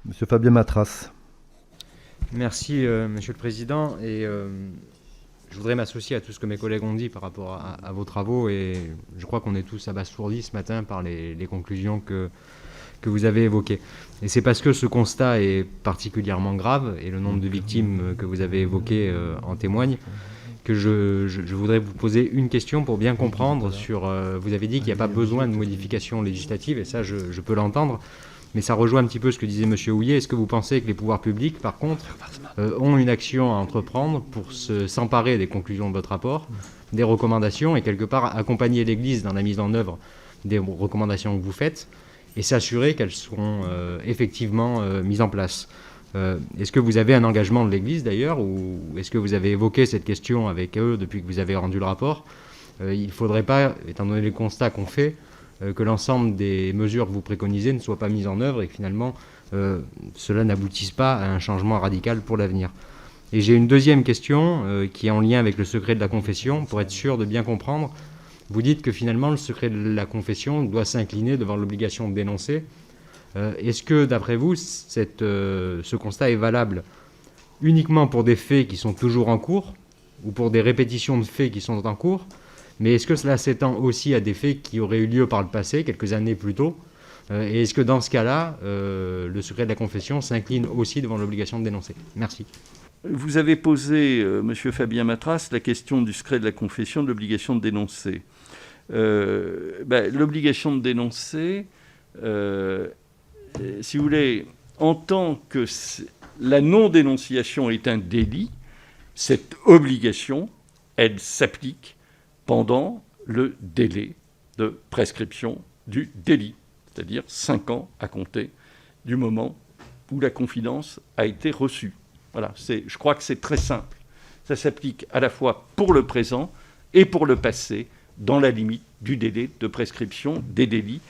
Monsieur Fabien Matras. Merci, Monsieur le Président. Je voudrais m'associer à tout ce que mes collègues ont dit par rapport à vos travaux. Et je crois qu'on est tous abasourdis ce matin par les conclusions que vous avez évoquées. Et c'est parce que ce constat est particulièrement grave, et le nombre de victimes que vous avez évoqué en témoigne, que je voudrais vous poser une question pour bien comprendre sur... vous avez dit qu'il n'y a pas besoin de modification législative, et ça, je peux l'entendre. Mais ça rejoint un petit peu ce que disait M. Houillet. Est-ce que vous pensez que les pouvoirs publics, par contre, ont une action à entreprendre pour s'emparer des conclusions de votre rapport, des recommandations, et quelque part accompagner l'Église dans la mise en œuvre des recommandations que vous faites, et s'assurer qu'elles seront effectivement mises en place? Est-ce que vous avez un engagement de l'Église, d'ailleurs, ou est-ce que vous avez évoqué cette question avec eux depuis que vous avez rendu le rapport? Il ne faudrait pas, étant donné les constats qu'on fait, que l'ensemble des mesures que vous préconisez ne soient pas mises en œuvre et que finalement cela n'aboutisse pas à un changement radical pour l'avenir. Et j'ai une deuxième question qui est en lien avec le secret de la confession, pour être sûr de bien comprendre. Vous dites que finalement le secret de la confession doit s'incliner devant l'obligation de dénoncer. Est-ce que, d'après vous, ce constat est valable uniquement pour des faits qui sont toujours en cours, ou pour des répétitions de faits qui sont en cours? Mais est-ce que cela s'étend aussi à des faits qui auraient eu lieu par le passé, quelques années plus tôt? Et est-ce que dans ce cas-là, le secret de la confession s'incline aussi devant l'obligation de dénoncer? Merci. Vous avez posé, Monsieur Fabien Matras, la question du secret de la confession, de l'obligation de dénoncer. L'obligation de dénoncer, si vous voulez, en tant que la non-dénonciation est un délit, cette obligation, elle s'applique pendant le délai de prescription du délit, c'est-à-dire 5 ans à compter du moment où la confidence a été reçue. Voilà, je crois que c'est très simple. Ça s'applique à la fois pour le présent et pour le passé, dans la limite du délai de prescription des délits